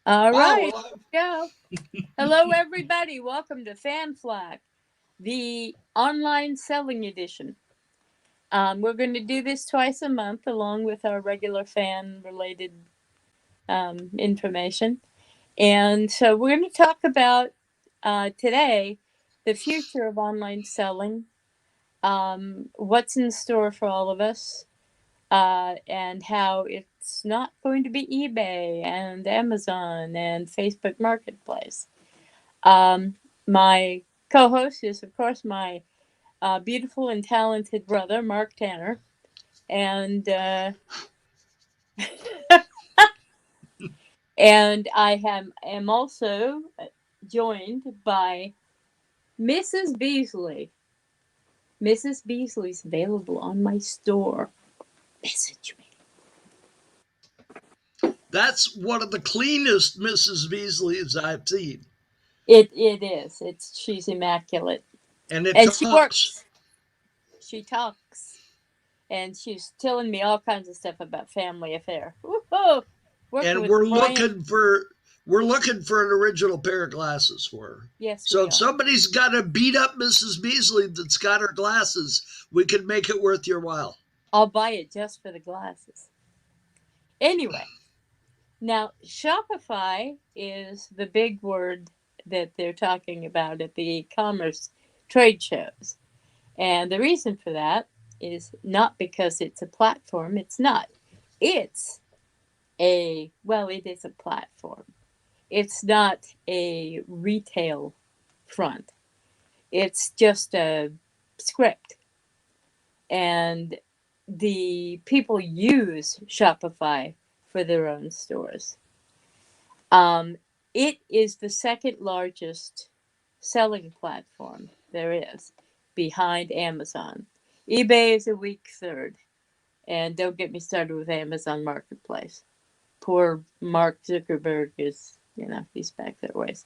All right, Wow. go. Hello, everybody. Welcome to Flak, the online selling edition. We're going to do this twice a month, along with our regular fan-related information. And so we're going to talk about today the future of online selling, what's in store for all of us, and how it's not going to be eBay and Amazon and Facebook Marketplace. My co host is, of course, my beautiful and talented brother, Mark Tanner. And, and am also joined by Mrs. Beasley. Mrs. Beasley's available on my store. Message me. That's one of the cleanest Mrs. Beasleys I've seen. It is. She's immaculate. And it And she talks. works. She talks. And she's telling me all kinds of stuff about family affair. Woohoo! Working And with Brian. we're looking for an original pair of glasses for her. Yes, So we if are. somebody's got to beat up Mrs. Beasley that's got her glasses, we can make it worth your while. I'll buy it just for the glasses. Anyway, now Shopify is the big word that they're talking about at the e-commerce trade shows. And the reason for that is not because it's a platform, it's not. It's it is a platform. It's not a retail front. It's just a script. And the people use Shopify for their own stores. Um, it is the second largest selling platform there is behind Amazon. eBay is a weak third. And don't get me started with Amazon Marketplace. Poor Mark Zuckerberg is, he's back that ways.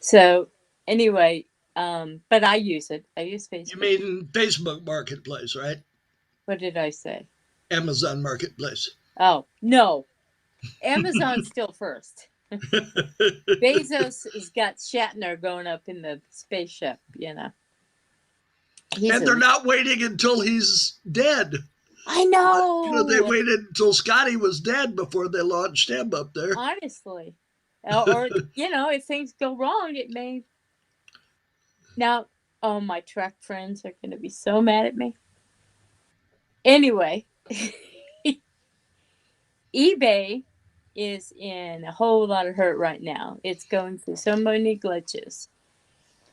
So, anyway, but I use it. I use You Facebook. mean Facebook Marketplace, right? What did I say? Amazon Marketplace. Oh, no. Amazon's still first. Bezos has got Shatner going up in the spaceship. He's And they're a. not waiting until he's dead. I They know! waited until Scotty was dead before they launched him up there. Honestly. Or, if things go wrong, it may. Now, oh, my truck friends are going to be so mad at me. Anyway, eBay is in a whole lot of hurt right now. It's going through so many glitches.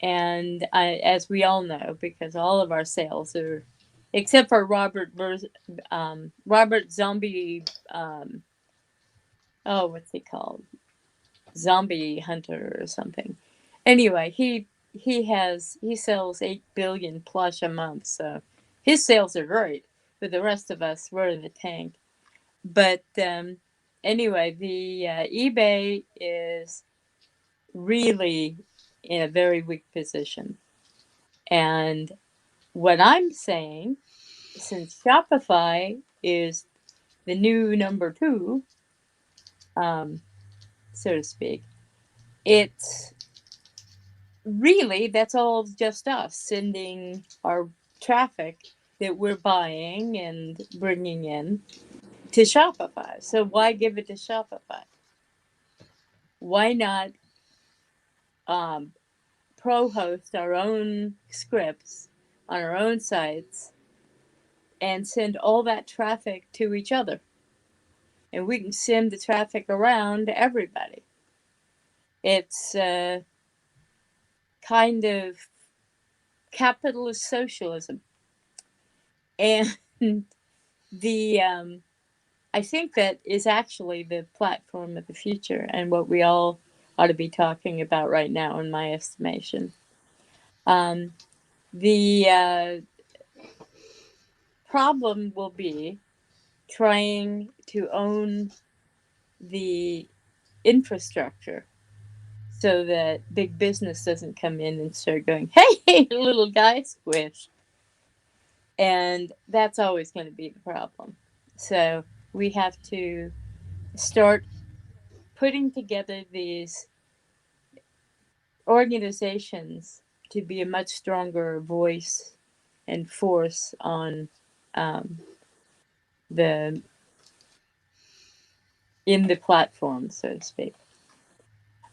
And as we all know, because all of our sales are, except for Robert Zombie, what's he called? Zombie Hunter or something. Anyway, he sells 8 billion plus a month, so his sales are great. But the rest of us, we're in the tank. But anyway, the eBay is really in a very weak position. And what I'm saying, since Shopify is the new number two, um, so to speak, it's really that's all just us sending our traffic that we're buying and bringing in to Shopify. So why give it to Shopify? Why not um, pro host our own scripts on our own sites and send all that traffic to each other? And we can send the traffic around to everybody. It's kind of capitalist socialism. And the I think that is actually the platform of the future and what we all ought to be talking about right now, in my estimation. Um, the problem will be trying to own the infrastructure so that big business doesn't come in and start going, hey, little guy, squish. And that's always going to be the problem. So we have to start putting together these organizations to be a much stronger voice and force on um, the in the platform, so to speak.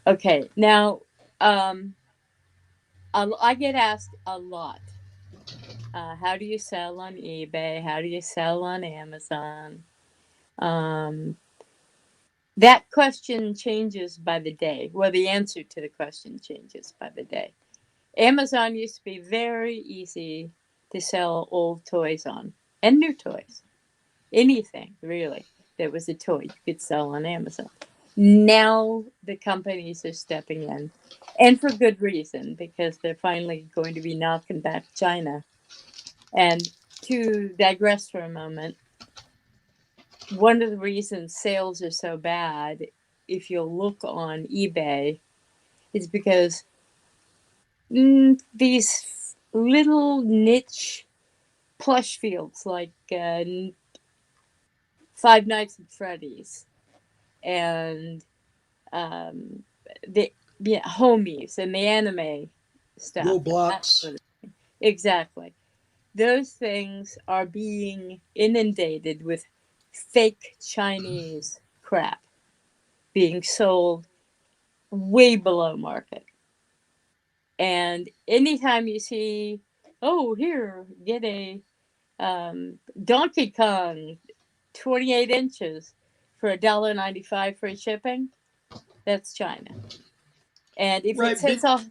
Okay, now um, I get asked a lot. How do you sell on eBay? How do you sell on Amazon? Um, that question changes by the day. Well, the answer to the question changes by the day. Amazon used to be very easy to sell old toys on and new toys. Anything, really, that was a toy you could sell on Amazon. Now the companies are stepping in, and for good reason, because they're finally going to be knocking back China. And to digress for a moment, one of the reasons sales are so bad, if you'll look on eBay, is because these little niche plush fields like Five Nights at Freddy's and um, the homies and the anime stuff and that Roblox. sort of thing. Exactly. Those things are being inundated with fake Chinese crap being sold way below market. And anytime you see, oh, here, get a Donkey Kong 28 inches for $1.95 free shipping, that's China. And if it Right, says off,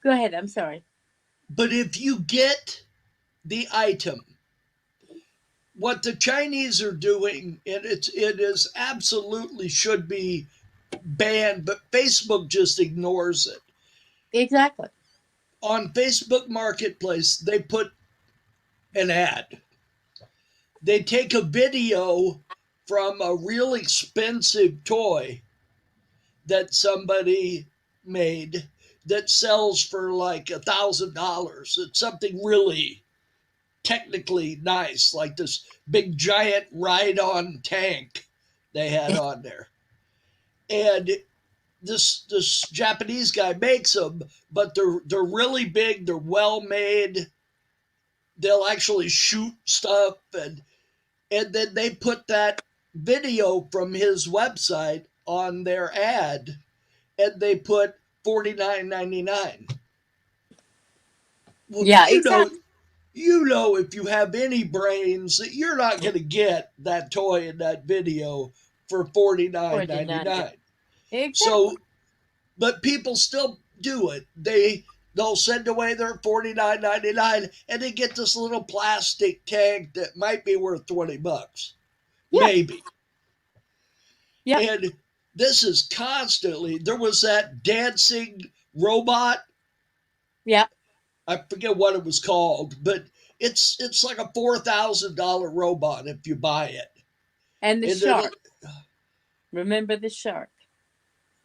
go ahead, I'm sorry. but if you get the item, what the Chinese are doing, and it is absolutely should be banned, but Facebook just ignores it. Exactly. On Facebook Marketplace, they put an ad. They take a video from a real expensive toy that somebody made that sells for like $1,000. It's something really technically nice, like this big giant ride-on tank they had on there. And this Japanese guy makes them, but they're really big. They're well made. They'll actually shoot stuff, and then they put that video from his website on their ad, and they put $49.99. Well, Yeah, exactly. you know, if you have any brains, that you're not going to get that toy in that video for 49. $49.99. Exactly. So, but people still do it. They'll send away their $49.99 and they get this little plastic tank that might be worth $20, Yep. maybe. Yep. And this is constantly. There was that dancing robot. Yep. I forget what it was called, but it's like a $4,000 robot if you buy it. And the And it'll, shark. Remember the shark?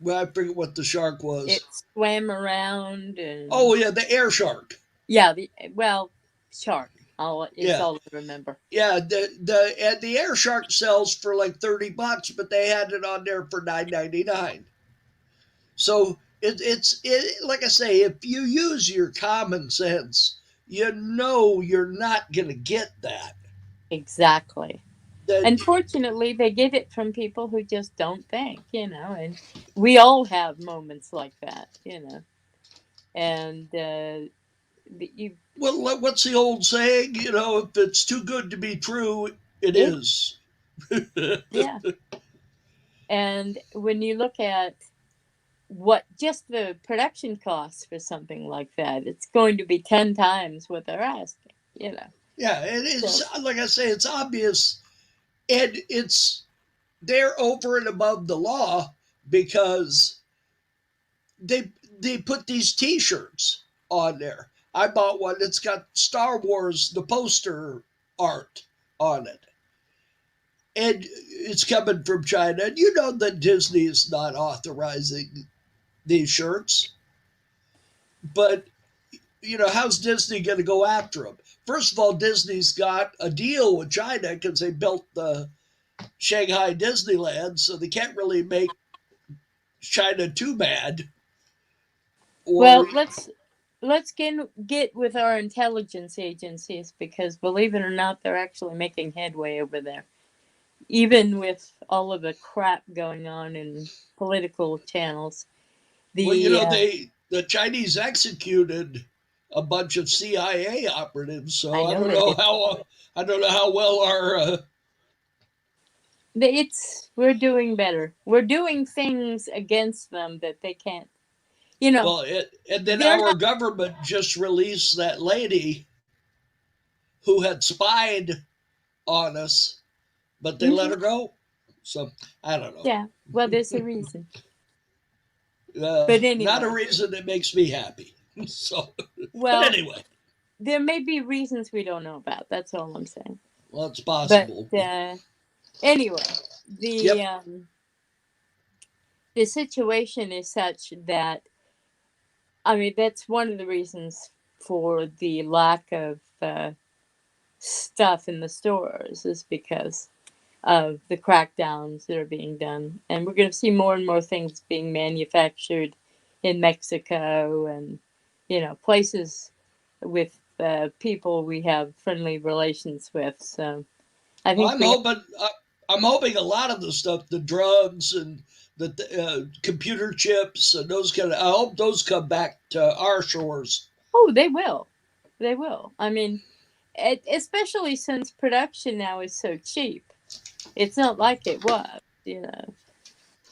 well, I forget what the shark It was. swam around and Oh yeah, the air shark. yeah, shark. It's Yeah, all I remember. yeah. The air shark sells for like $30, but they had it on there for $9.99. So it like I say, if you use your common sense, you know you're not gonna get that. Exactly. That Unfortunately, they get it from people who just don't think, and we all have moments like that, and you, well, what's the old saying? You know, if it's too good to be true, it it, is. yeah. And when you look at what just the production costs for something like that, it's going to be 10 times what they're asking. Yeah, it So, is. Like I say, it's obvious, and it's they're over and above the law because they put these T-shirts on there. I bought one that's got Star Wars the poster art on it, and it's coming from China. And you know that Disney is not authorizing these shirts, but you know how's Disney going to go after them? First of all, Disney's got a deal with China because they built the Shanghai Disneyland, so they can't really make China too bad, or Well, let's get with our intelligence agencies, because believe it or not, they're actually making headway over there, even with all of the crap going on in political channels. well, The the Chinese executed a bunch of CIA operatives, so I know they did. I don't know how well our It's We're doing better. We're doing things against them that they can't. You know, and then they're our not. government just released that lady who had spied on us, but they let Mhm. her go. So I don't Yeah. Well, there's a reason. know. But Not a anyway, reason that makes me happy. So, but well, anyway, there may be reasons we don't know about. That's all I'm saying. well, it's But possible. anyway, the Yep. um, the situation is such that, I mean, that's one of the reasons for the lack of stuff in the stores, is because of the crackdowns that are being done, and we're going to see more and more things being manufactured in Mexico, and places with people we have friendly relations with. So I Well, think we have. I'm hoping a lot of the stuff, the drugs and the computer chips and those kind of. I hope those come back to our shores. Oh, they will. They will. I mean, especially since production now is so cheap. It's not like it was.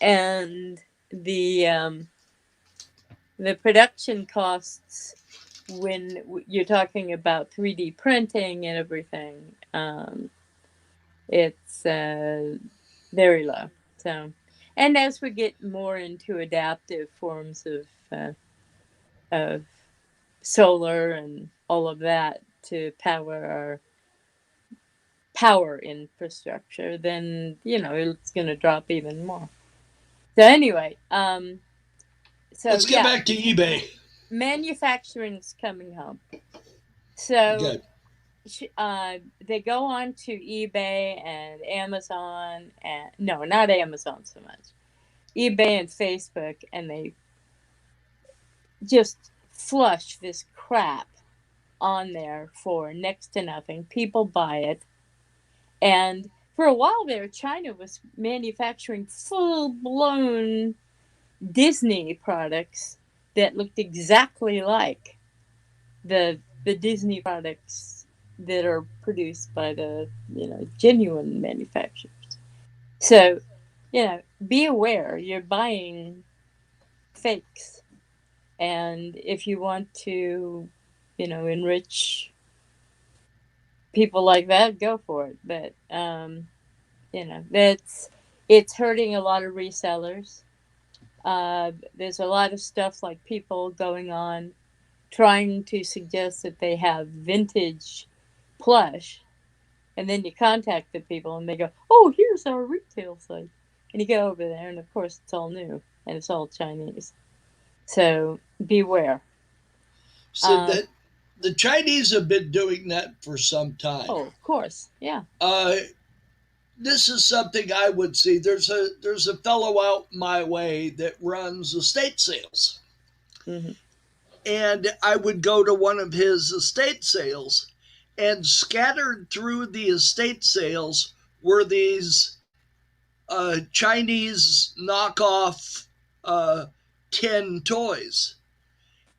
And the production costs, when you're talking about 3D printing and everything, it's very low. So, and as we get more into adaptive forms of solar and all of that to power our power infrastructure, then it's going to drop even more. So anyway, so Let's get yeah, back to eBay. manufacturing's coming home. So Good. they go on to eBay and Amazon, and no, not Amazon so much, eBay and Facebook, and they just flush this crap on there for next to nothing. People buy it. And for a while there, China was manufacturing full blown Disney products that looked exactly like the Disney products that are produced by the genuine manufacturers. So, be aware you're buying fakes, and if you want to, enrich people like that, go for it. But that's it's hurting a lot of resellers. There's a lot of stuff like people going on trying to suggest that they have vintage plush, and then you contact the people and they go, "Oh, here's our retail site," and you go over there, and of course it's all new and it's all Chinese. So beware. So Um, that the Chinese have been doing that for some time. oh, of course, yeah. Uh, this is something I would see. There's a fellow out my way that runs estate sales, Hmm. and I would go to one of his estate sales, and scattered through the estate sales were these Chinese knockoff uh, tin toys,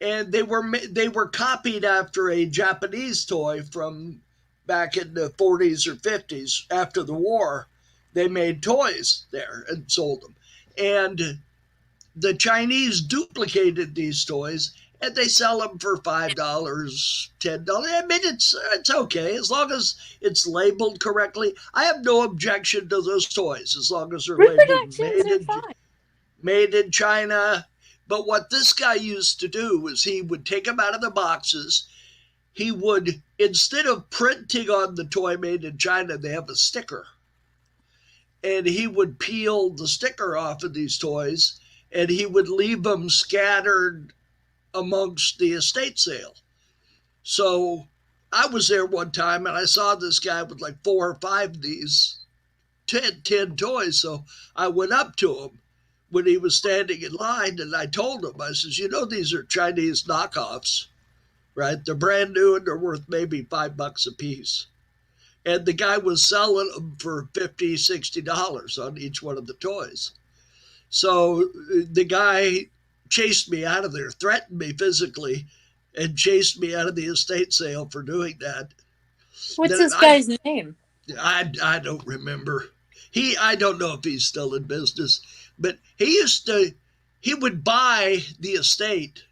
and they were copied after a Japanese toy from back in the 40s or 50s after the war. They made toys there and sold them, and the Chinese duplicated these toys and they sell them for $5, $10. I mean, it's okay as long as it's labeled correctly. I have no objection to those toys as long as they're labeled Reproductions are fine. made in China. But what this guy used to do was he would take them out of the boxes. He would, instead of printing on the toy made in China, they have a sticker, and he would peel the sticker off of these toys and he would leave them scattered amongst the estate sale. So I was there one time and I saw this guy with like four or five of these tin toys. So I went up to him when he was standing in line, and I told him, I says, these are Chinese knockoffs, right? They're brand new and they're worth maybe $5 a piece. And the guy was selling them for $50, $60 on each one of the toys. So the guy chased me out of there, threatened me physically, and chased me out of the estate sale for doing that. What's Then this guy's name? I don't remember. I don't know if he's still in business, but he would buy the estate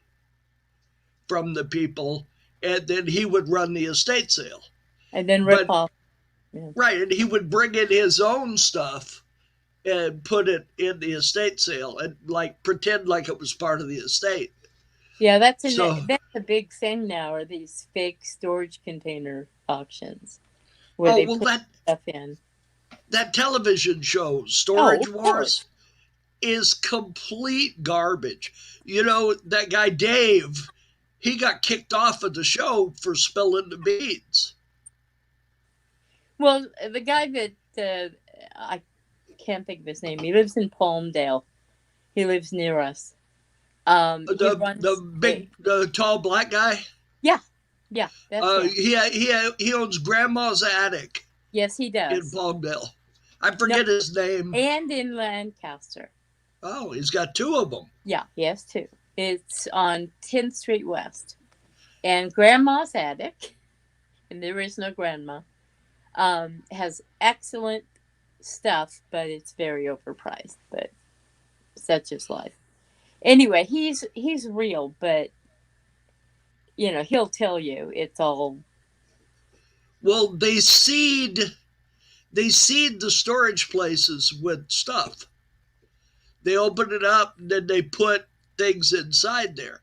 from the people, and then he would run the estate sale. And then rip But off. Yeah. right, and he would bring in his own stuff and put it in the estate sale and like pretend like it was part of the estate. Yeah, that's So, a big thing now. Are these fake storage container auctions where oh they well, put that stuff in? that television show, Oh, Storage of course. Wars, is complete garbage. That guy Dave, he got kicked off of the show for spilling the beans. Well, the guy that I can't think of his name. He lives in Palmdale. He lives near us. He The runs. the tall black guy. Yeah, yeah, that's him. He owns Grandma's Attic Yes, he in does. Palmdale. I No, forget his name. and in Lancaster. Oh, he's got two of them. Yeah, he has two. It's on 10th Street West. And Grandma's Attic, and there is no grandma, has excellent stuff, but it's very overpriced. But such is life. Anyway, he's real, but he'll tell you it's all. Well, they seed the storage places with stuff. They open it up and then they put things inside there.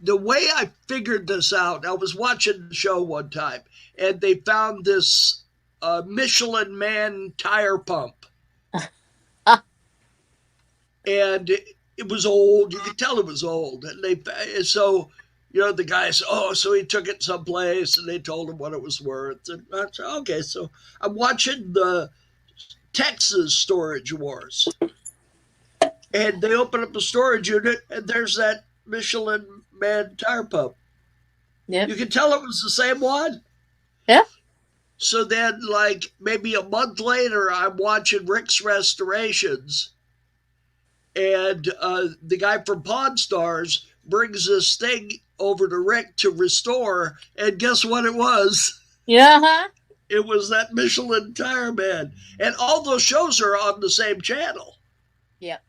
The way I figured this out, I was watching the show one time and they found this Michelin Man tire pump, and it was old. You could tell it was old, and the guy said, "Oh, so he took it someplace, and they told him what it was worth." And I said, "Okay." So I'm watching the Texas Storage Wars, and they open up a storage unit, and there's that Michelin Man tire pump. Yep. You can tell it was the same one. Yeah. So then, like maybe a month later, I'm watching Rick's Restorations, and the guy from Pawn Stars brings this thing over to Rick to restore, and guess what it was? Yeah. Huh? It was that Michelin Tire Man, and all those shows are on the same channel, Yep.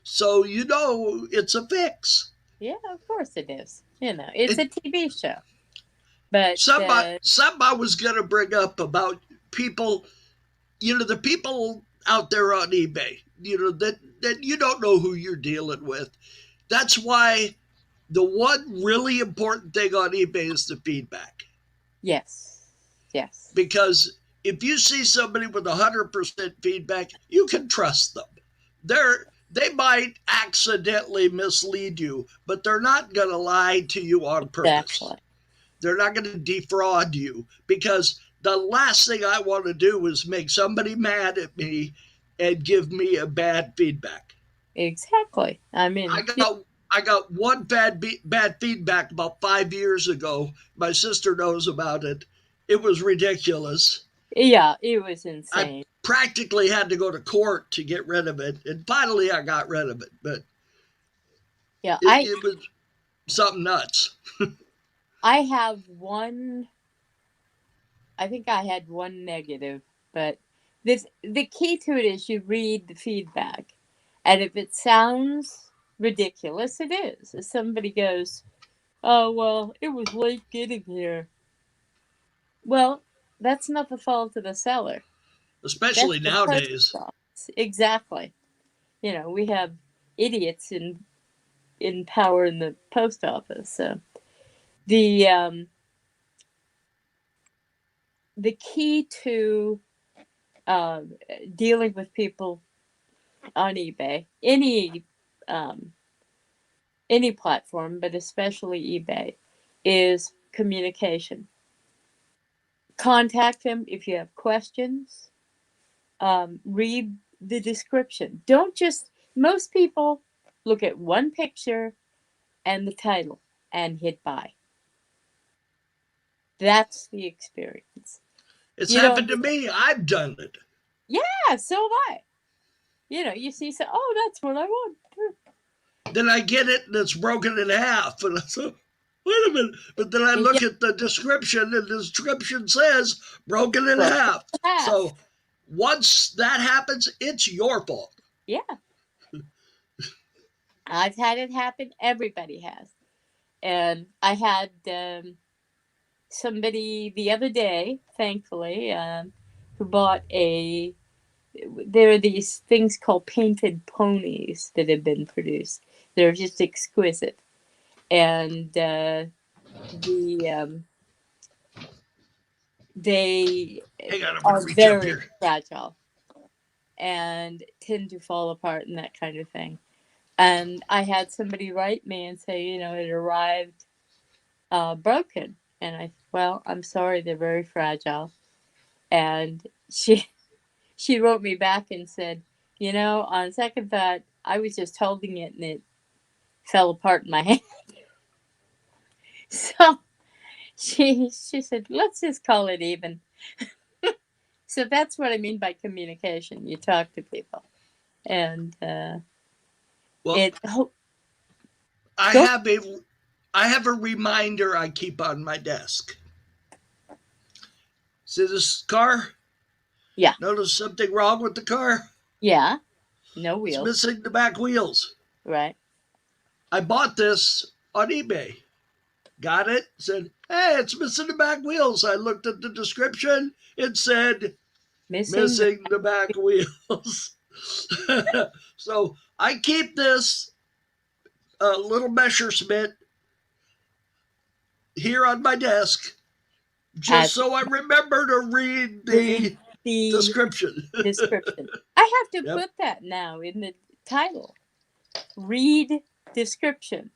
so it's a fix. Yeah, of course it is. It's a It, TV show. But something I was gonna bring up about people, the people out there on eBay, that you don't know who you're dealing with. That's why the one really important thing on eBay is the feedback. yes, yes, Because if you see somebody with 100% feedback, you can trust them. They might accidentally mislead you, but they're not going to lie to you on purpose. exactly, They're not going to defraud you, because the last thing I want to do is make somebody mad at me and give me a bad feedback. exactly. I I mean, got I got one bad feedback about 5 years ago. My sister knows about it. It was ridiculous. yeah, it was I insane. practically had to go to court to get rid of it, and finally I got rid of it. But Yeah, it was something nuts. I have one. I think I had one negative, but the key to it is you read the feedback, and if it sounds ridiculous, it is. If somebody goes, "Oh well, it was late getting here," well, that's not the fault of the seller. That's Especially the post nowadays. office. Exactly. We have idiots in power in the post office. So the um, the key to uh, dealing with people on eBay, um, any platform, but especially eBay, is communication. Contact them if you have questions. Read the description. Don't just, most people look at one picture and the title and hit buy. That's the experience. It's You don't, happened to me. I've done it. yeah, so have I. You see, so, oh, that's what I want. Then I get it and it's broken in half. And I say, wait a minute. But then I Yeah, look at the description and the description says broken in broken half. in half. So once that happens, it's your fault. Yeah, I've had it happen. Everybody has. And I had somebody the other day, thankfully, who bought a. There are these things called painted ponies that have been produced. They're just exquisite, and the they Hang on, I'm going are to reach up very here. fragile and tend to fall apart and that kind of thing. And I had somebody write me and say, it arrived broken, and well, I'm sorry, they're very fragile. And she wrote me back and said, on second thought, I was just holding it and it fell apart in my hand. So she said, let's just call it even. So that's what I mean by communication. You talk to people, and Well, it oh, I go have a I have a reminder I keep on my desk. See this car? yeah, Notice something wrong with the car? yeah, no It's wheels, missing the back wheels. right? I bought this on eBay. Got it? Said, hey, it's missing the back wheels. I looked at the description. It said, Missing the missing the back wheels. So I keep this little Messerschmitt here on my desk just as so I remember to read read the the description. description. I have to Yep. put that now in the title. Read description.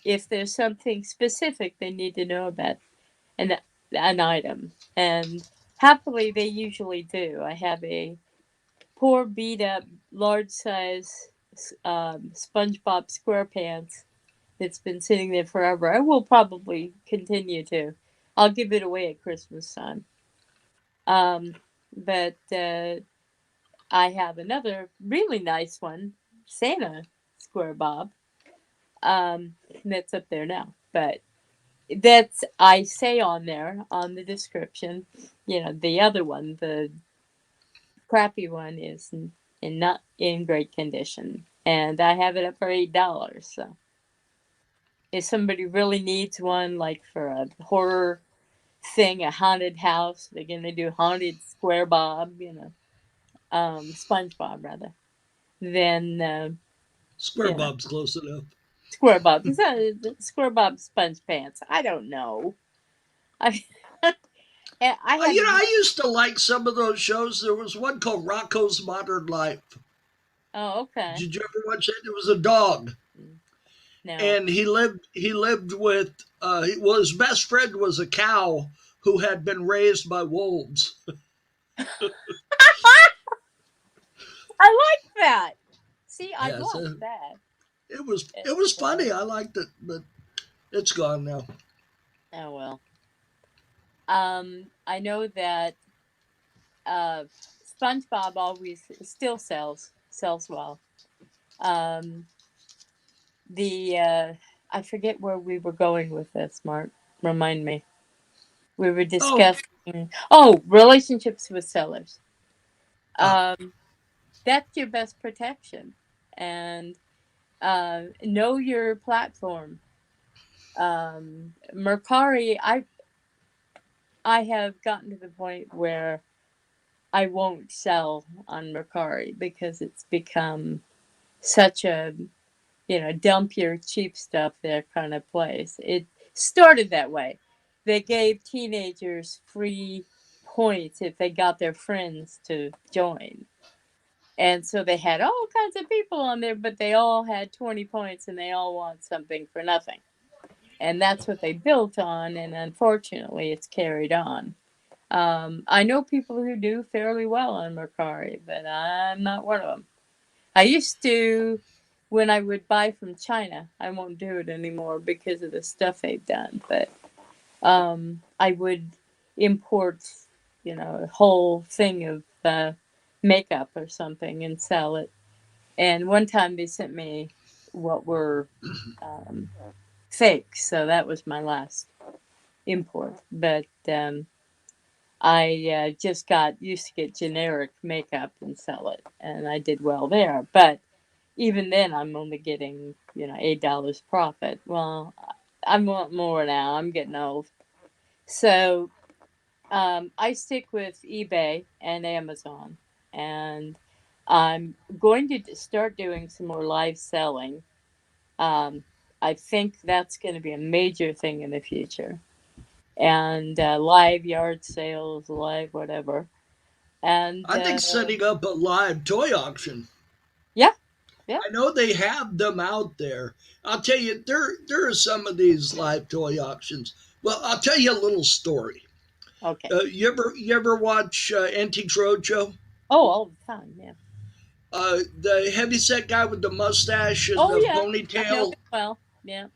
If there's something specific they need to know about an item, and happily they usually do. I have a poor beat up large size SpongeBob SquarePants that's been sitting there forever. I will probably continue to. I'll give it away at Christmas time. Um, but I have another really nice one, Santa Square Bob, that's up there now. But that's, I say on there on the description, the other one, the crappy one, is not in great condition, and I have it up for $8. So if somebody really needs one, like for a horror thing, a haunted house, they're gonna do haunted Square Bob, SpongeBob rather. Then Square you know, Bob's close enough. Square Bob. Is that Square Bob Sponge Pants? I don't know. I I have I used to like some of those shows. There was one called Rocco's Modern Life. oh, okay. Did you ever watch that? It was a dog, No. and he lived with well, his best friend was a cow who had been raised by wolves. I like that. See, I'd Yes, watch that. it was Uh, funny. I liked it, but it's gone now. oh well. I know that uh, SpongeBob always still sells well. Um, the I forget where we were going with this. Mark, remind me. We were Oh, discussing relationships with sellers. ah, Um, that's your best protection, and know your platform. Mercari, I have gotten to the point where I won't sell on Mercari because it's become such a dump your cheap stuff there kind of place. It started that way. They gave teenagers free points if they got their friends to join. And so they had all kinds of people on there, but they all had 20 points and they all want something for nothing. And that's what they built on, and unfortunately, it's carried on. I know people who do fairly well on Mercari, but I'm not one of them. I used to, when I would buy from China. I won't do it anymore because of the stuff they've done. But I would import, a whole thing of makeup or something and sell it. And one time they sent me what were um, fake, so that was my last import. But I just got used to get generic makeup and sell it, and I did well there. But even then, I'm only getting $8 profit. Well, I want more now. I'm getting old, so I stick with eBay and Amazon, and I'm going to start doing some more live selling. Um, I think that's going to be a major thing in the future, and live yard sales, live whatever. And I think setting up a live toy auction. yeah, yeah, I know they have them out there. I'll tell you, there are some of these live toy auctions. Well, I'll tell you a little story. okay. You ever watch Antiques Roadshow? Oh, all the time, yeah. The heavyset guy with the mustache and Oh the yeah, I know ponytail. it well. Yeah.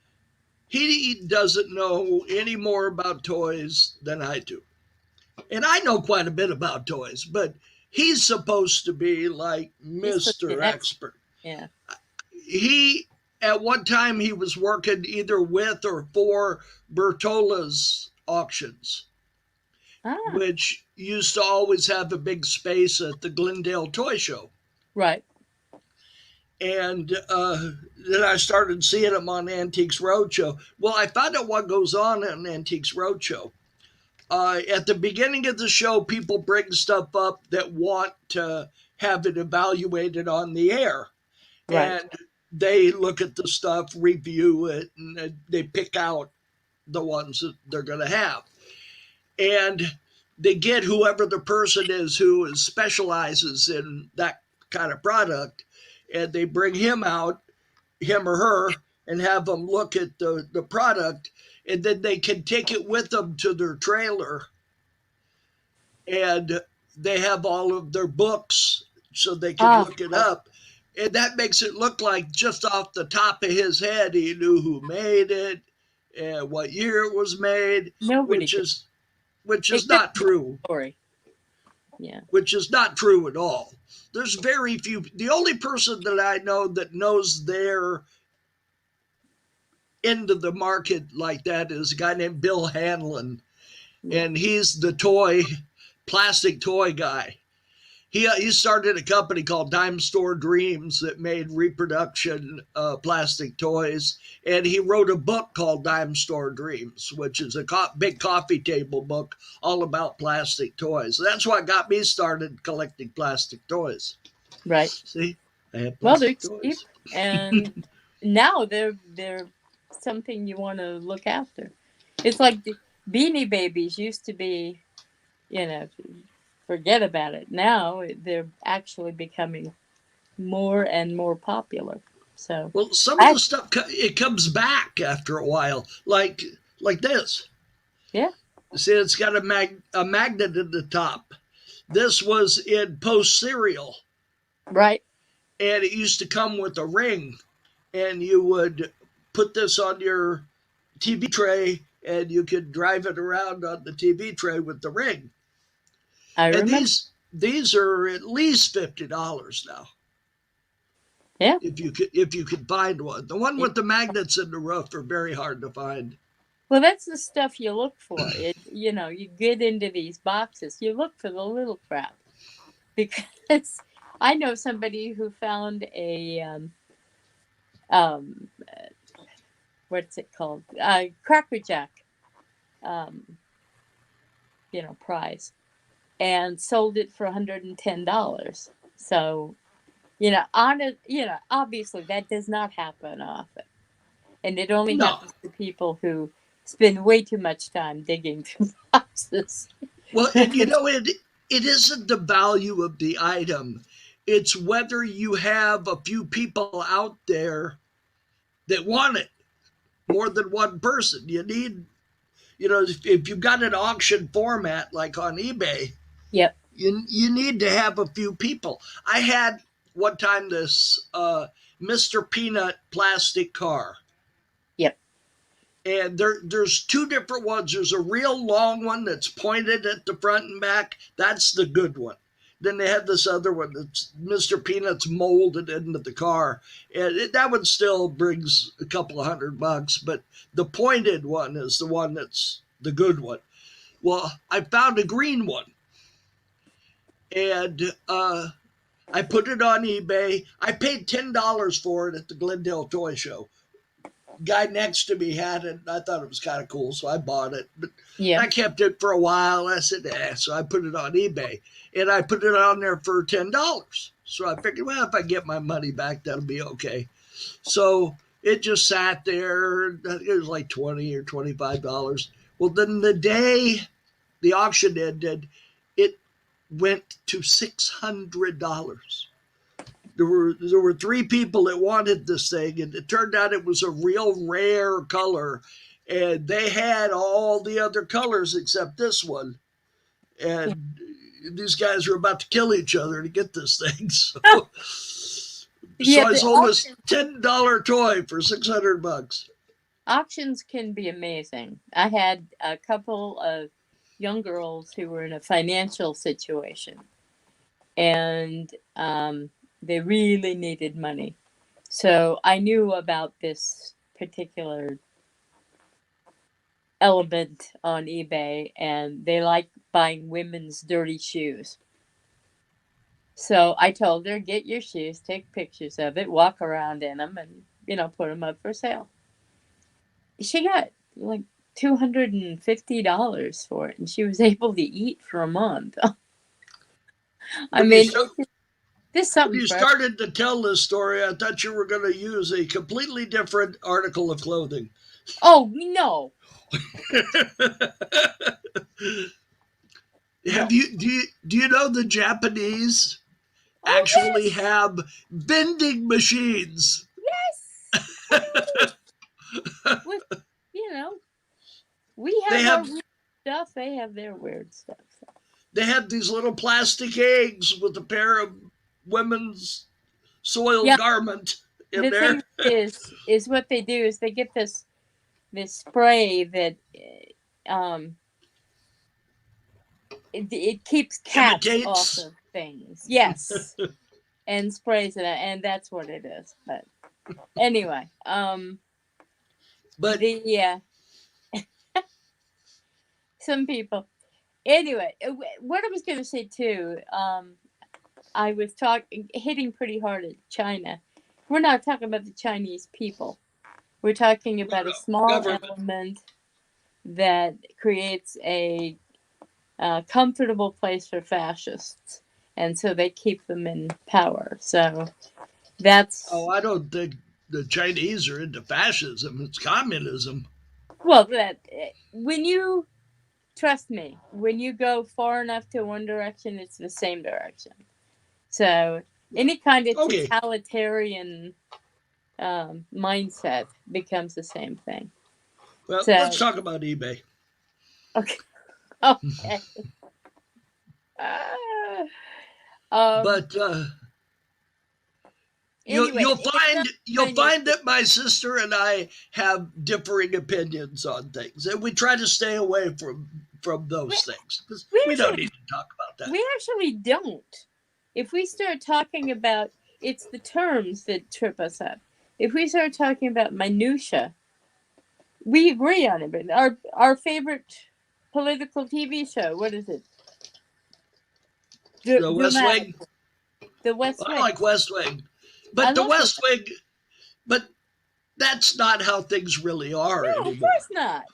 He doesn't know any more about toys than I do, and I know quite a bit about toys. But he's supposed to be like He's supposed to be Mister an expert. Expert. Yeah. He at one time he was working either with or for Bertola's auctions, Ah, which used to always have a big space at the Glendale Toy Show. right. And then I started seeing him on Antiques Roadshow. Well, I found out what goes on Antiques Roadshow. At the beginning of the show, people bring stuff up that want to have it evaluated on the air. Right. And they look at the stuff, review it, and they pick out the ones that they're going to have. And they get whoever the person is who specializes in that kind of product, and they bring him out, him or her, and have them look at the product, and then they can take it with them to their trailer, and they have all of their books so they can Ah, look it okay. up. And that makes it look like just off the top of his head he knew who made it and what year it was made, Nobody which could, is which is except not for the true. story. Yeah. Which is not true at all. There's very few. The only person that I know that knows their end of the market like that is a guy named Bill Hanlon, Yeah. and he's the plastic toy guy. He started a company called Dime Store Dreams that made reproduction plastic toys, and he wrote a book called Dime Store Dreams, which is a big coffee table book all about plastic toys. That's what got me started collecting plastic toys. Right. See, I have Well, they're plastic cheap, toys. and now they're something you want to look after. It's like the Beanie Babies used to be, you know, forget about it. Now they're actually becoming more and more popular. So, Well, some of I the stuff it comes back after a while, like this. yeah, See, it's got a magnet at the top. This was in post cereal, right. and it used to come with a ring, and you would put this on your TV tray, and you could drive it around on the TV tray with the ring. I And remember. these are at least $50 now. Yeah. If you could find one, the one Yeah. with the magnets in the roof are very hard to find. Well, that's the stuff you look for. You get into these boxes, you look for the little crap because I know somebody who found a um, what's it called? Cracker Jack, um, prize, and sold it for $110. So, obviously that does not happen often, and it only No, happens to people who spend way too much time digging through boxes. well, and it isn't the value of the item; it's whether you have a few people out there that want it more than one person. if you've got an auction format like on eBay, Yep. you need to have a few people. I had one time this Mr. Peanut plastic car. Yep. And there's two different ones. There's a real long one that's pointed at the front and back. That's the good one. Then they have this other one that's Mr. Peanut's molded into the car. And that one still brings a couple of $100, but the pointed one is the one that's the good one. Well, I found a green one. And I put it on eBay. I paid $10 for it at the Glendale Toy Show. Guy next to me had it. And I thought it was kind of cool, so I bought it. But Yeah. I kept it for a while. I said, so I put it on eBay. And I put it on there for $10. So I figured, well, if I get my money back, that'll be okay. So it just sat there. It was like $20 or $25. Well, then the day the auction ended, it went to $600. There were three people that wanted this thing, and it turned out it was a real rare color, and they had all the other colors except this one. And these guys were about to kill each other to get this thing. So Yeah, I the sold this $10 toy for $600. auctions can be amazing. I had a couple of young girls who were in a financial situation, and they really needed money. So I knew about this particular element on eBay, and they like buying women's dirty shoes. So I told her, get your shoes, take pictures of it, walk around in them, and put them up for sale. She got like $250 for it, and she was able to eat for a month. I When you, mean, st- there's when something you for started to tell this story, I thought you were going to use a completely different article of clothing. Oh no, no. Do you know the Japanese Oh actually yes, have vending machines? yes. I mean, with you know, we They have our have weird stuff. They have their weird stuff. So. they have these little plastic eggs with a pair of women's soiled Yeah, garment in the there. thing is what they do is they get this spray that um it keeps cats off Imitates. of things. Yes, and sprays it, and that's what it is. But anyway, But the some people. Anyway, what I was going to say too, I was talking hitting pretty hard at China. We're not talking about the Chinese people. We're talking about a small government. element that creates a comfortable place for fascists, and so they keep them in power. So Oh, that's I don't think the Chinese are into fascism. It's communism. well that when you trust me, when you go far enough to one direction, it's the same direction. So any kind of Okay. totalitarian mindset becomes the same thing. Well, So let's talk about eBay. okay, okay. Ah, um. But Anyway, it's not you'll Chinese. find that my sister and I have differing opinions on things, and we try to stay away from We, those things because we we don't actually need to talk about that. we actually don't. If we start talking about it's the terms that trip us up. If we start talking about minutia, we agree on it. But our favorite political TV show, what is it? The West Wing. The West I Wing. like West Wing, I but the love the West Wing. But that's not how things really are No, of anymore. course not.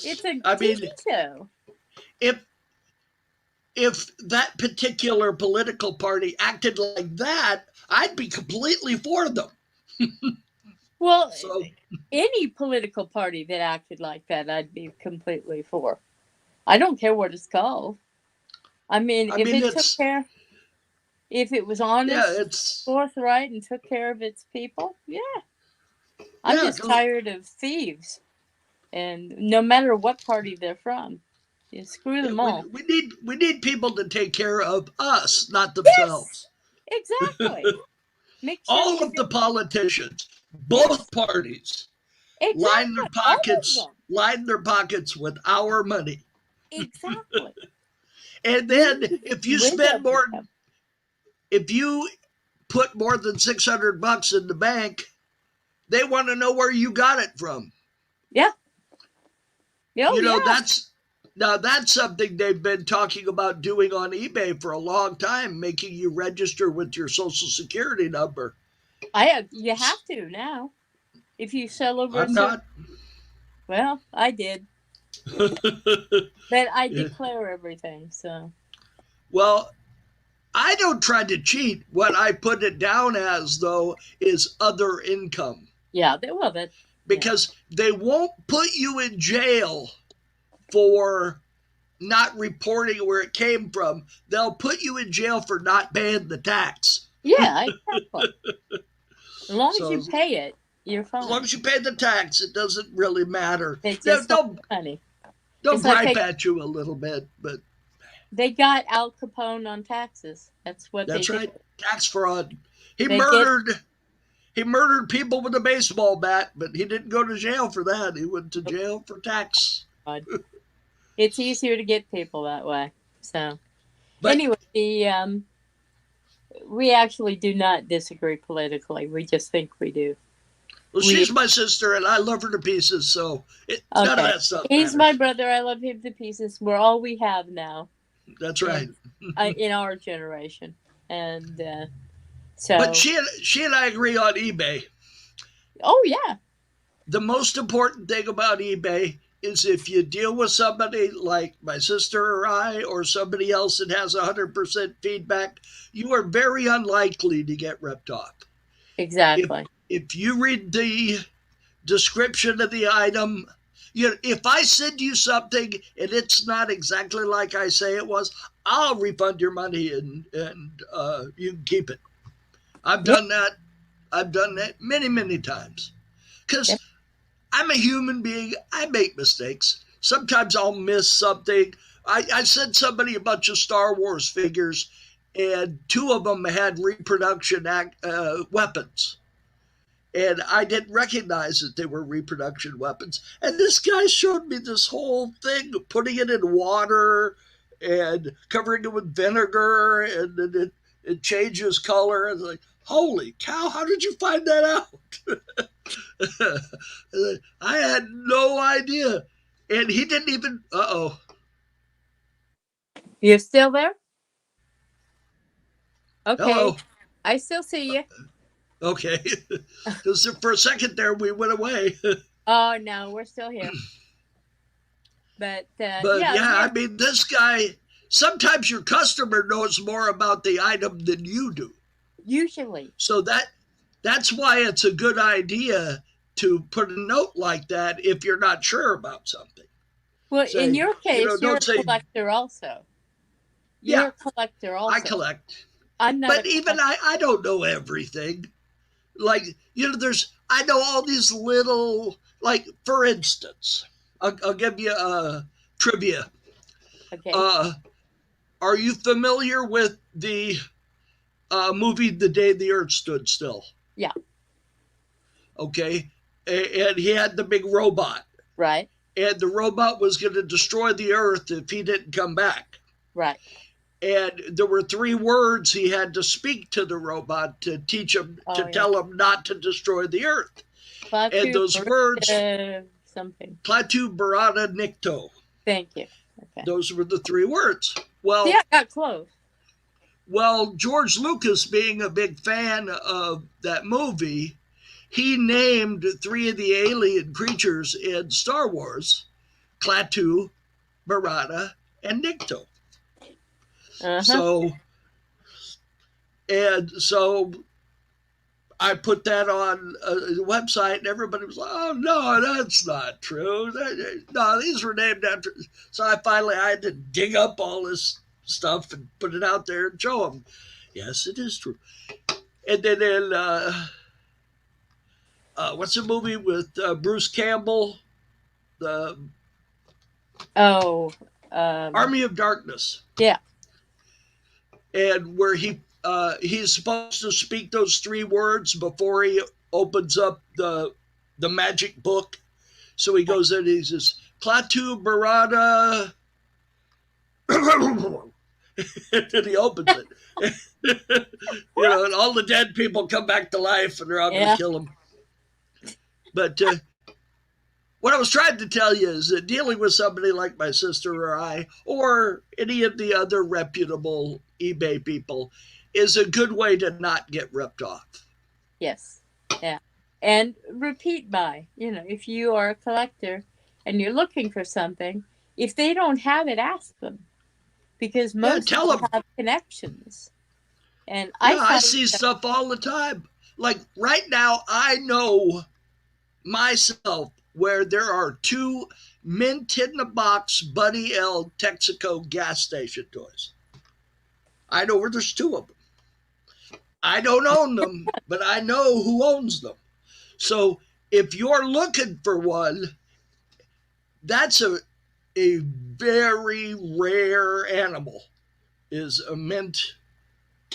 It's a I TV mean, show. if if that particular political party acted like that, I'd be completely for them. Well, So any political party that acted like that, I'd be completely for. I don't care what it's called. I mean, I mean, if it was yeah, honest, it's forthright, and took care of its people, yeah. I'm yeah, just tired of thieves. and no matter what party they're from, you screw Yeah, them all. we need people to take care of us, not Yes, themselves. exactly. Make sure All you of the do. politicians, both Yes, parties, exactly. All of them. line their pockets with our money. Exactly. And We then need to get if you rid spend of more, them. if you put more than $600 in the bank, they want to know where you got it from. Yeah. Oh You know, yeah. that's something they've been talking about doing on eBay for a long time, making you register with your social security number. I have. You have to now. If you sell over a I'm certain. not. Well, I did, but I Yeah. declare everything. So Well, I don't try to cheat. What I put it down as, though, is other income yeah. Well, that. Yeah. because they won't put you in jail for not reporting where it came from. They'll put you in jail for not paying the tax. Yeah. Exactly. As long as So you pay it, you're as long fine. as you pay the tax, it doesn't really matter. They just want money. They'll It's like gripe at you a little bit, but they got Al Capone on taxes. That's what they that's did. right. Tax fraud. He They get. murdered he murdered people with a baseball bat, but he didn't go to jail for that. He went to jail for tax. It's easier to get people that way. So But anyway, the we actually do not disagree politically. We just think we do. well, We she's my sister, and I love her to pieces. So none of okay. that stuff He's my matters. brother. I love him to pieces. We're all we have now That's right. in our generation, and But so she and I agree on eBay. oh yeah, The most important thing about eBay is if you deal with somebody like my sister or I or somebody else that has 100% feedback, you are very unlikely to get ripped off. If exactly. if you read the description of the item, you know, if I send you something and it's not exactly like I say it was, I'll refund your money and you can keep it. I've Yeah, done that. I've done that many times yeah, because I'm a human being. I make mistakes. Sometimes I'll miss something. I sent somebody a bunch of Star Wars figures, and two of them had reproduction weapons. And I didn't recognize that they were reproduction weapons. And this guy showed me this whole thing, putting it in water and covering it with vinegar, and then it changes color. And like, holy cow, how did you find that out? I had no idea. And he didn't even, you're still there. Okay, hello. I still see you. Okay. Because for a second there, we went away. Oh no, we're still here. But But yeah, yeah, yeah. I mean, this guy, sometimes your customer knows more about the item than you do. Usually, So that's why it's a good idea to put a note like that if you're not sure about something. well, in Say, your case, you're don't a say, collector also. You're yeah, a collector I also. collect. I'm not a But even collector. I don't know everything. Like, I know all these little, like, for instance, I'll give you a trivia. Okay. Uh, are you familiar with the movie The Day the Earth Stood Still? Yeah. Okay. And he had the big robot. Right. And the robot was going to destroy the earth if he didn't come back. Right. And there were 3 words he had to speak to the robot to teach him, to Oh yeah. tell him not to destroy the earth. And Platu those words, something. Platu Barada Nikto, Thank you. Okay. those were the 3 words. See, I got close. Well, George Lucas, being a big fan of that movie, he named 3 of the alien creatures in Star Wars Klaatu, Barada, and Nikto. Uh huh. So, and so I put that on a website, and everybody was like, "Oh no, that's not true. No, these were named after." So I had to dig up all this stuff and put it out there and show them. Yes, it is true. And then what's the movie with Bruce Campbell? the Oh, Army of Darkness, yeah. and where he's supposed to speak those three words before he opens up the magic book. So he goes in and he says, Klaatu Barada. And then he opens it. And all the dead people come back to life and they're all going to Yeah. kill him. But what I was trying to tell you is that dealing with somebody like my sister or I, or any of the other reputable eBay people, is a good way to not get ripped off. Yes. Yeah. And repeat buy. If you are a collector and you're looking for something, if they don't have it, ask them, because Yeah, most tell people them. have connections. And I Yeah, I find see that, stuff all the time. Like right now, I know myself where there are two mint in the box Buddy L Texaco gas station toys. I know where there's two of them. I don't own them, but I know who owns them. So if you're looking for one, that's a very rare animal. Is a mint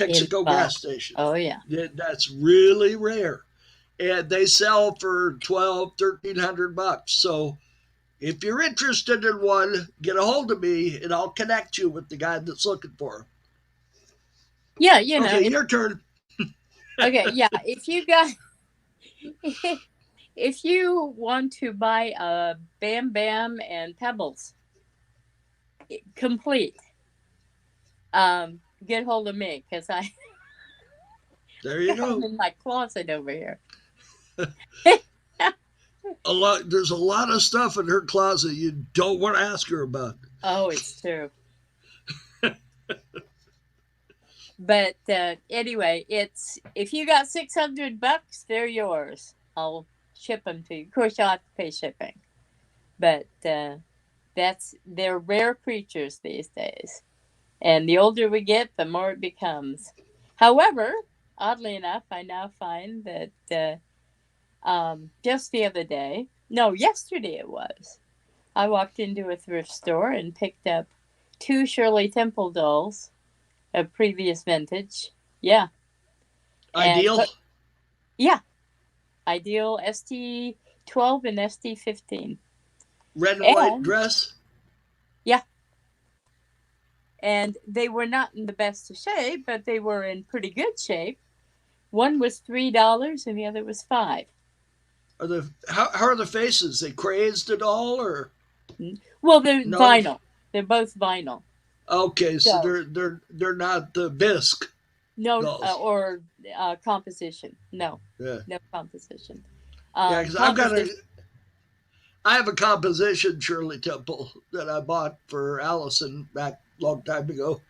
in Texaco gas box. station. Oh yeah. That's really rare, and they sell for 1,200, 1,300 bucks. So if you're interested in one, get a hold of me, and I'll connect you with the guy that's looking for them. Yeah, Okay, your turn. okay, yeah. If you got if you want to buy a Bam Bam and Pebbles complete, get hold of me, because I There you have them go. in my closet over here. There's a lot of stuff in her closet you don't want to ask her about. Oh, it's true. But anyway, it's if you got $600, they're yours. I'll ship them to you. Of course, you'll have to pay shipping, but they're rare creatures these days, and the older we get, the more it becomes. However, oddly enough, I now find that just the other day, no, yesterday it was, I walked into a thrift store and picked up two Shirley Temple dolls of previous vintage. Yeah. And Ideal yeah, ideal ST12 and ST15. red and white And dress. yeah, and they were not in the best of shape, but they were in pretty good shape. One was $3 and the other was 5. How are the faces? They crazed at all or Well, they're no? vinyl. They're both vinyl. Okay, so So they're not the bisque no, dolls. or composition. No, Yeah, no composition. yeah. Because Composition. I have a composition Shirley Temple that I bought for Allison back a long time ago,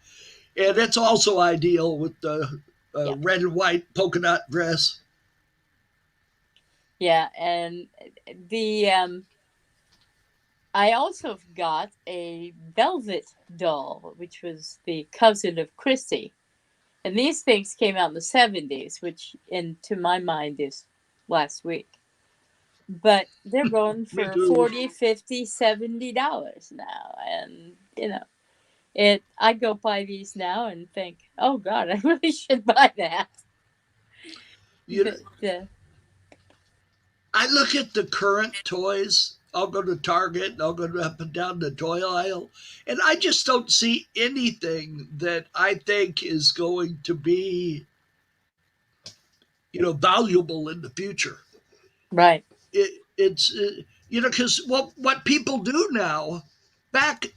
and it's also ideal with the Yeah, red and white polka dot dress. yeah, and the I also got a velvet doll, which was the cousin of Chrissy. And these things came out in the 70s, which, to my mind, is last week. But they're going Me for too. 40, 50, $70 now. And, I go buy these now and think, oh, God, I really should buy that. You But, I look at the current toys. I'll go to Target and I'll go up and down the toy aisle, and I just don't see anything that I think is going to be, valuable in the future. right. Because what people do now,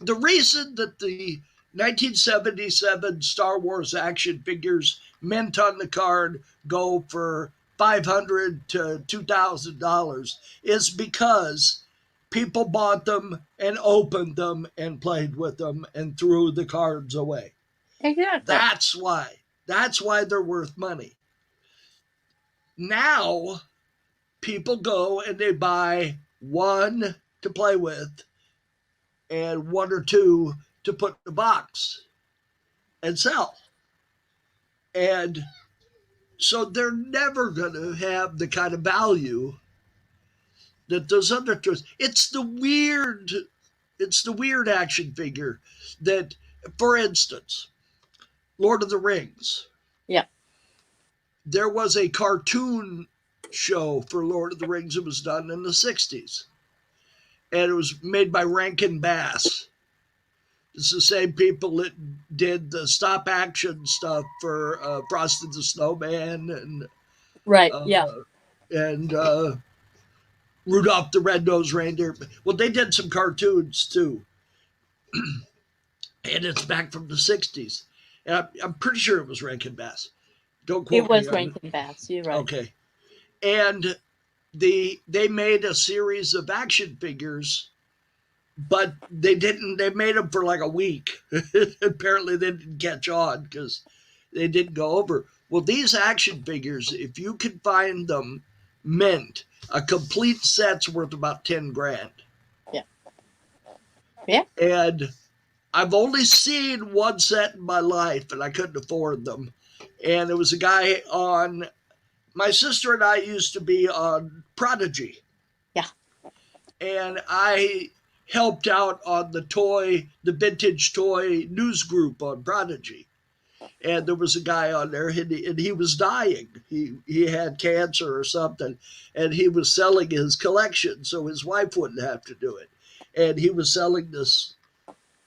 the reason that the 1977 Star Wars action figures mint on the card go for $500 to $2,000 is because people bought them and opened them and played with them and threw the cards away. Exactly. That's why. That's why they're worth money. Now people go and they buy one to play with and one or two to put in the box and sell. And so they're never going to have the kind of value that those other toys. It's the weird action figure that, for instance, Lord of the Rings. Yeah. There was a cartoon show for Lord of the Rings that was done in the 60s, and it was made by Rankin Bass. It's the same people that did the stop action stuff for Frosty the Snowman Right. uh, Yeah. and Rudolph the Red-Nosed Reindeer. Well, they did some cartoons too, and it's back from the 60s. And I'm pretty sure it was Rankin Bass. Don't It quote me was on it. Rankin Bass. You're right. Okay. And they made a series of action figures, but they made them for like a week. Apparently they didn't catch on because they didn't go over. Well, these action figures, if you can find them mint, a complete set's worth about 10 grand. Yeah. Yeah. And I've only seen one set in my life and I couldn't afford them. And it was a guy on, my sister and I used to be on Prodigy. Yeah. And I helped out on the vintage toy news group on Prodigy. And there was a guy on there, and he was dying. He had cancer or something, and he was selling his collection so his wife wouldn't have to do it. And he was selling this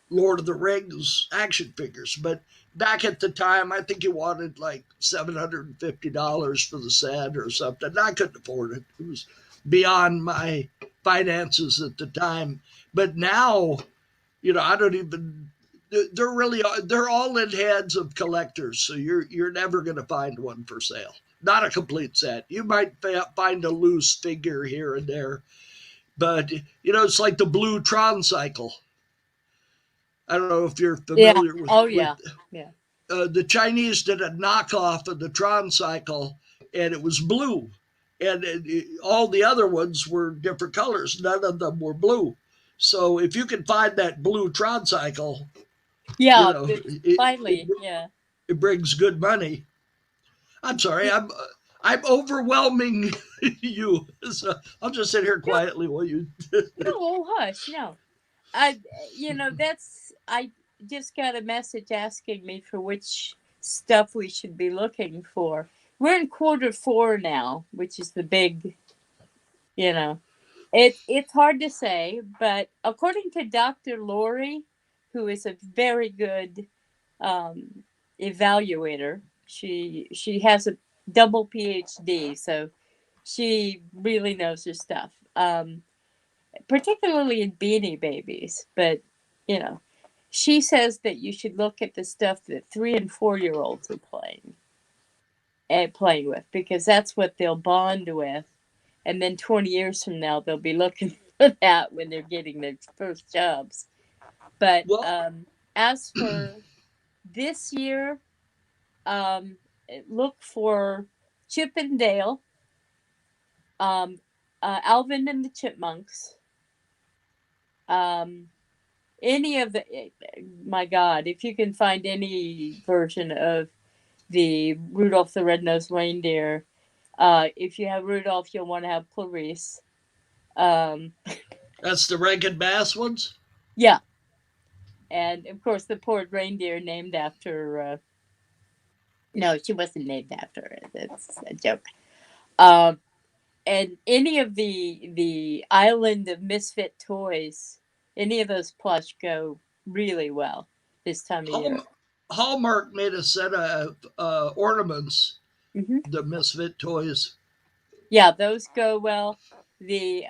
Lord of the Rings action figures. But back at the time, I think he wanted like $750 for the set or something. And I couldn't afford it. It was beyond my finances at the time. But now, I don't even. They're all in hands of collectors, so you're never going to find one for sale. Not a complete set. You might find a loose figure here and there, but it's like the blue Tron cycle. I don't know if you're Yeah. familiar with Oh with yeah. Yeah. the Chinese did a knockoff of the Tron cycle, and it was blue, and all the other ones were different colors. None of them were blue. So if you can find that blue Tron cycle, you Yeah. know, It's it, it, finally. Yeah. it brings good money. I'm sorry, Yeah. I'm overwhelming you. So I'll just sit here No. quietly while you. No. Oh, hush. No. I. That's. I just got a message asking me for which stuff we should be looking for. We're in quarter 4 now, which is the big. You know. It's hard to say, but according to Dr. Lori, who is a very good um, evaluator, she has a double PhD, so she really knows her stuff. Particularly in Beanie Babies, but you know, she says that you should look at the stuff that 3 and 4 year olds are playing with because that's what they'll bond with, and then 20 years from now they'll be looking for that when they're getting their first jobs. But Well, as for this year, um, look for Chip and Dale, um, Alvin and the Chipmunks, um, any of the. My God, if you can find any version of the Rudolph the Red-Nosed Reindeer, if you have Rudolph, you'll want to have Clarice. Um, that's the Rankin Bass ones. yeah, and of course the poor reindeer named after. No, she wasn't named after her. That's a joke. Um, and any of the Island of Misfit toys, any of those plush go really well this time of year. Hallmark made a set of ornaments, Hmm. the Misfit toys. Yeah, those go well. The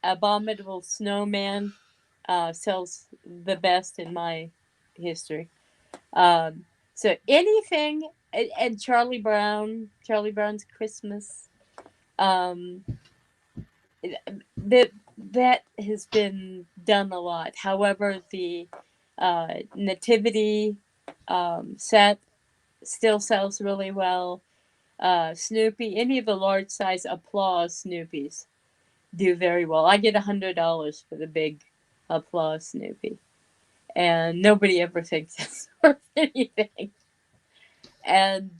abominable snowman sells the best in my history. So anything, and Charlie Brown's Christmas, um, that has been done a lot. However, the nativity set still sells really well. Snoopy, any of the large size applause Snoopies do very well. I get $100 for the big applause Snoopy, and nobody ever thinks it's worth anything. And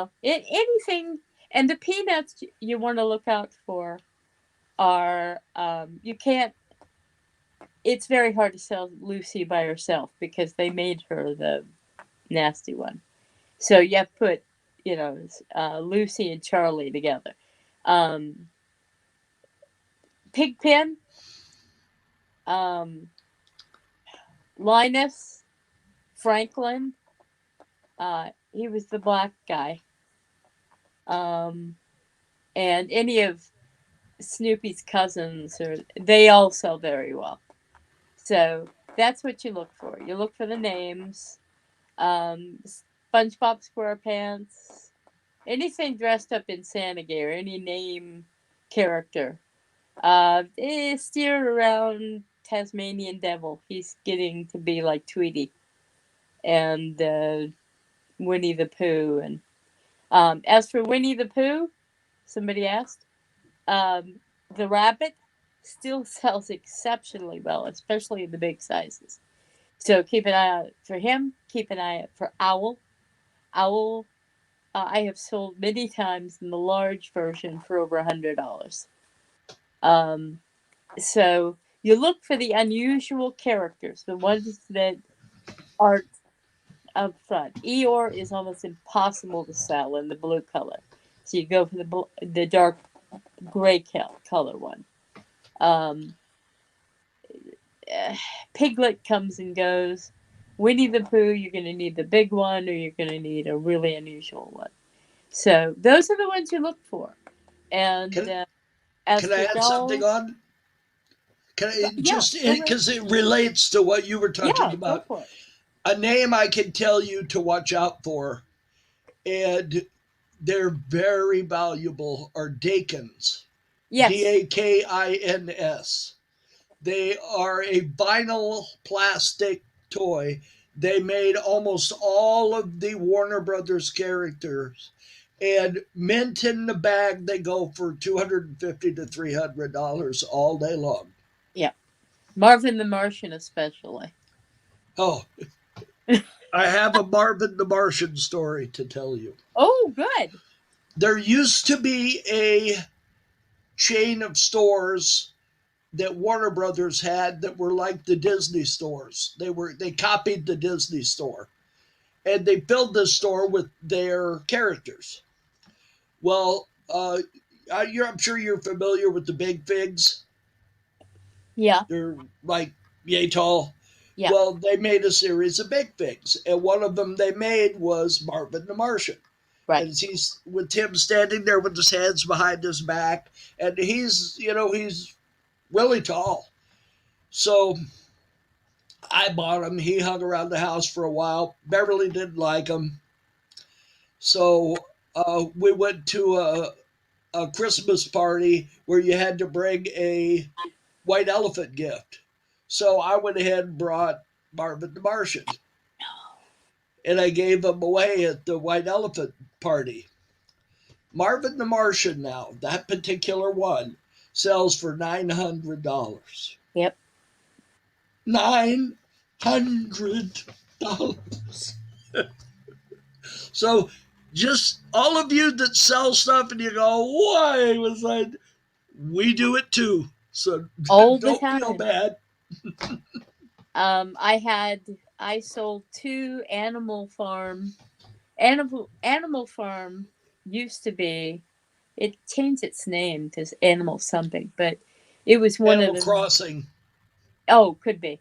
anything. And the peanuts you want to look out for are you can't. It's very hard to sell Lucy by herself because they made her the nasty one. So you have to put, Lucy and Charlie together. Um, Pigpen, um, Linus, Franklin. He was the black guy. Um, and any of Snoopy's cousins, or they all sell very well. So that's what you look for. You look for the names. SpongeBob SquarePants, anything dressed up in Santa gear, any name character. Steer around Tasmanian Devil. He's getting to be like Tweety and Winnie the Pooh. And as for Winnie the Pooh, somebody asked, um, the rabbit still sells exceptionally well, especially in the big sizes. So keep an eye out for him. Keep an eye out for Owl. Owl, I have sold many times in the large version for over $100. Um, so you look for the unusual characters, the ones that aren't up front. Eeyore is almost impossible to sell in the blue color, so you go for the dark gray color one. Um, Piglet comes and goes. Winnie the Pooh, you're going to need the big one, or you're going to need a really unusual one. So those are the ones you look for. And Can as can I for add something dolls, on? Can I yeah, just go ahead. because it relates to what you were talking Yeah, go about? for it. A name I can tell you to watch out for, and they're very valuable, are Dakins. Yes. Dakins. They are a vinyl plastic toy. They made almost all of the Warner Brothers characters. And mint in the bag, they go for $250 to $300 all day long. Yeah. Marvin the Martian, especially. Oh, I have a Marvin the Martian story to tell you. Oh, good. There used to be a chain of stores that Warner Brothers had that were like the Disney stores. They copied the Disney store, and they filled this store with their characters. Well, I'm sure you're familiar with the big figs. Yeah. They're like yay tall. Yeah. Well, they made a series of big figs, and one of them they made was Marvin the Martian. Right. And he's with him standing there with his hands behind his back, and he's really tall. So I bought him. He hung around the house for a while. Beverly didn't like him, so we went to a Christmas party where you had to bring a white elephant gift. So I went ahead and brought Marvin the Martian, and I gave him away at the white elephant party. Marvin the Martian now, that particular one, sells for $900. Yep. $900. So just all of you that sell stuff and you go, why was I? We do it too. So All the don't feel time. bad. I sold two Animal Farm used to be, it changed its name to Animal something, but it was one of Animal the, Crossing. oh, could be.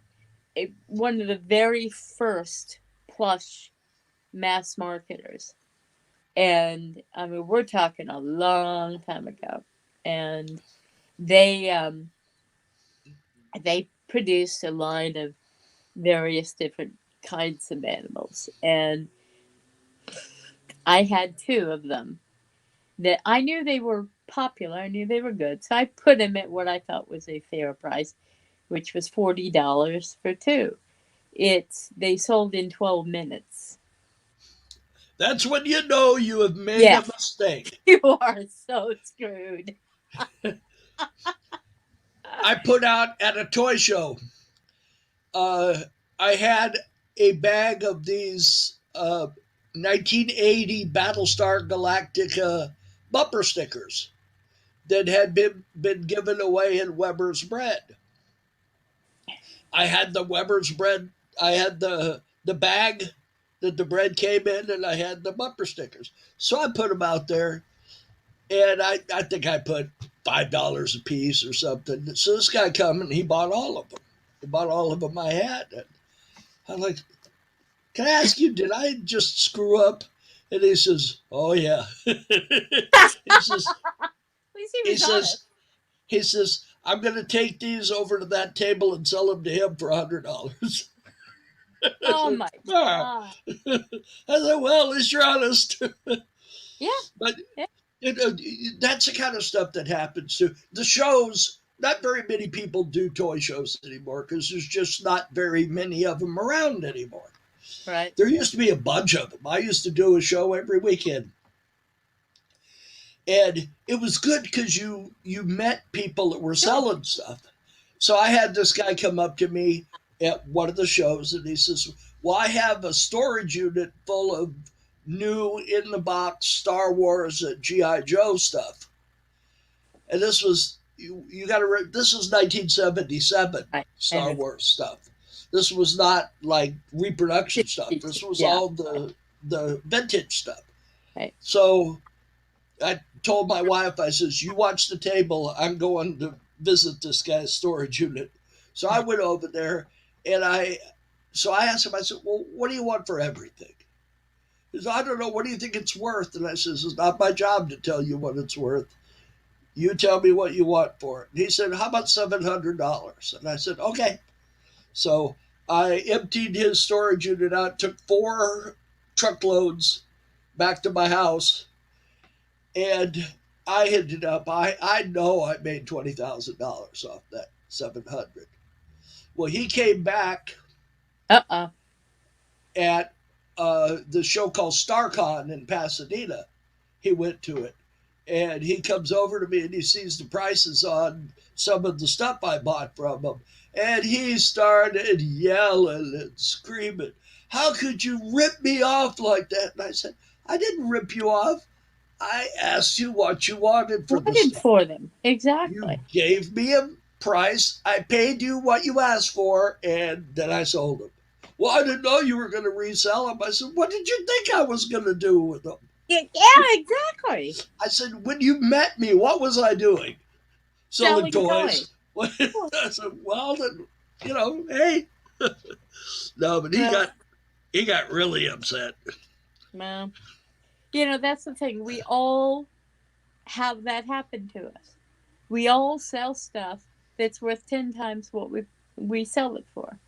One of the very first plush mass marketers. And I mean, we're talking a long time ago. And they they produced a line of various different kinds of animals. And I had two of them that I knew they were popular. I knew they were good. So I put them at what I thought was a fair price, which was $40 for two. They sold in 12 minutes. That's when you know you have made a Yes, mistake. you are so screwed. I put out at a toy show. Uh, I had a bag of these 1980 Battlestar Galactica bumper stickers that had been given away in Weber's bread. I had the Weber's bread. I had the bag that the bread came in, and I had the bumper stickers. So I put them out there, and I think I put $5 a piece or something. So this guy come and he bought all of them. He bought all of them I had. And I'm like, can I ask you, did I just screw up? And he says, oh yeah. he says, At least he he was honest. says, he says, I'm going to take these over to that table and sell them to him for $100. I Oh said, my ah. God. I said, well, at least you're honest. Yeah. But Yeah. that's the kind of stuff that happens too. The shows, not very many people do toy shows anymore because there's just not very many of them around anymore. Right. There used to be a bunch of them. I used to do a show every weekend. And it was good because you met people that were Sure. selling stuff. So I had this guy come up to me at one of the shows and he says, well, I have a storage unit full of new in the box Star Wars and G.I. Joe stuff. And this was, you got to, this is 1977 Right. I Star know. Wars stuff. This was not like reproduction stuff. This was Yeah. all the vintage stuff. Right. So I told my wife, I says, you watch the table. I'm going to visit this guy's storage unit. So I went over there and I asked him, I said, well, what do you want for everything? He said, I don't know. What do you think it's worth? And I says, it's not my job to tell you what it's worth. You tell me what you want for it. And he said, how about $700? And I said, okay. So I emptied his storage unit out, took 4 truckloads back to my house, and I ended up, I know I made $20,000 off that 700. Well, he came back Uh-uh. at the show called StarCon in Pasadena. He went to it. And he comes over to me and he sees the prices on some of the stuff I bought from him. And he started yelling and screaming, how could you rip me off like that? And I said, I didn't rip you off. I asked you what you wanted for the Wanted stuff. for them. You Exactly. gave me a price. I paid you what you asked for, and then I sold them. Well, I didn't know you were going to resell them. I said, what did you think I was going to do with them? Yeah, yeah, exactly. I said, when you met me, what was I doing? Selling Selling toys. toys. I said, well, then, hey. No, but Well, he got really upset. well, you know, that's the thing. We all have that happen to us. We all sell stuff that's worth 10 times what we sell it for.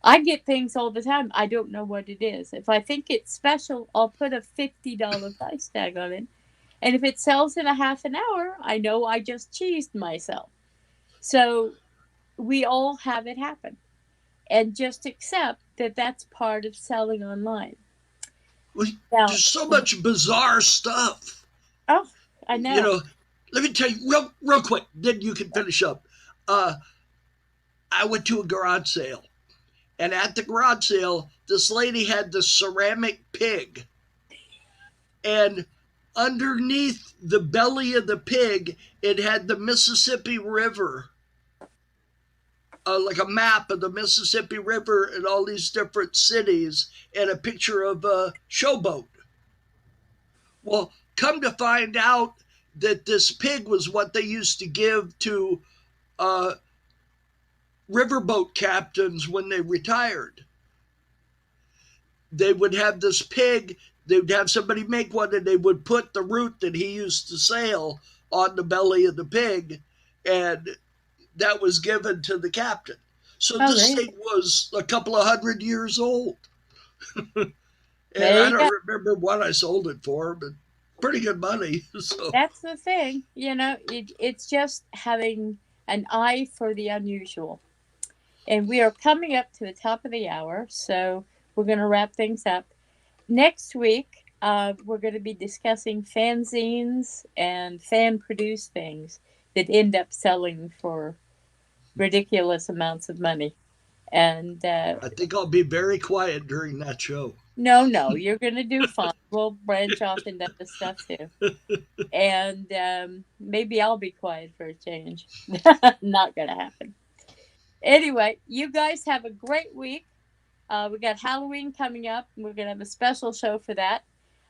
I get things all the time. I don't know what it is. If I think it's special, I'll put a $50 price tag on it. And if it sells in a half an hour, I know I just cheesed myself. So we all have it happen. And just accept that that's part of selling online. Well, Now, there's so much bizarre stuff. oh, I You know. know, let me tell you real quick, then you can finish up. Uh, I went to a garage sale. And at the garage sale, this lady had this ceramic pig. And underneath the belly of the pig, it had the Mississippi River, like a map of the Mississippi River and all these different cities, and a picture of a showboat. Well, come to find out that this pig was what they used to give to uh, riverboat captains when they retired. They would have this pig, they would have somebody make one, and they would put the route that he used to sail on the belly of the pig, and that was given to the captain. So Oh, this thing was a couple of 100 years old. And there I you go. don't remember what I sold it for, but pretty good money. So That's the thing. You know, it's just having an eye for the unusual. And we are coming up to the top of the hour, so we're going to wrap things up. Next week, we're going to be discussing fanzines and fan produced things that end up selling for ridiculous amounts of money. And I think I'll be very quiet during that show. no, no, you're going to do fine. We'll branch off into other stuff too. And maybe I'll be quiet for a change. Not going to happen. Anyway, you guys have a great week. We got Halloween coming up. And we're going to have a special show for that.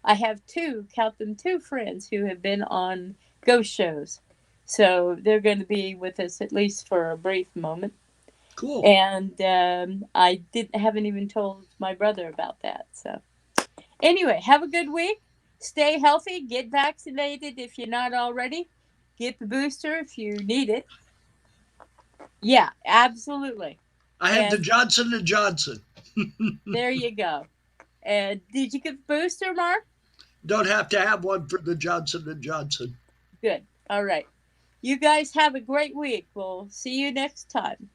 I have two, count them, two friends who have been on ghost shows. So they're going to be with us at least for a brief moment. Cool. And I haven't even told my brother about that. So anyway, have a good week. Stay healthy. Get vaccinated if you're not already. Get the booster if you need it. Yeah, absolutely. I have the And Johnson & Johnson. there you go. And did you get the booster, Mark? Don't have to have one for the Johnson & Johnson. Good. All right. You guys have a great week. We'll see you next time.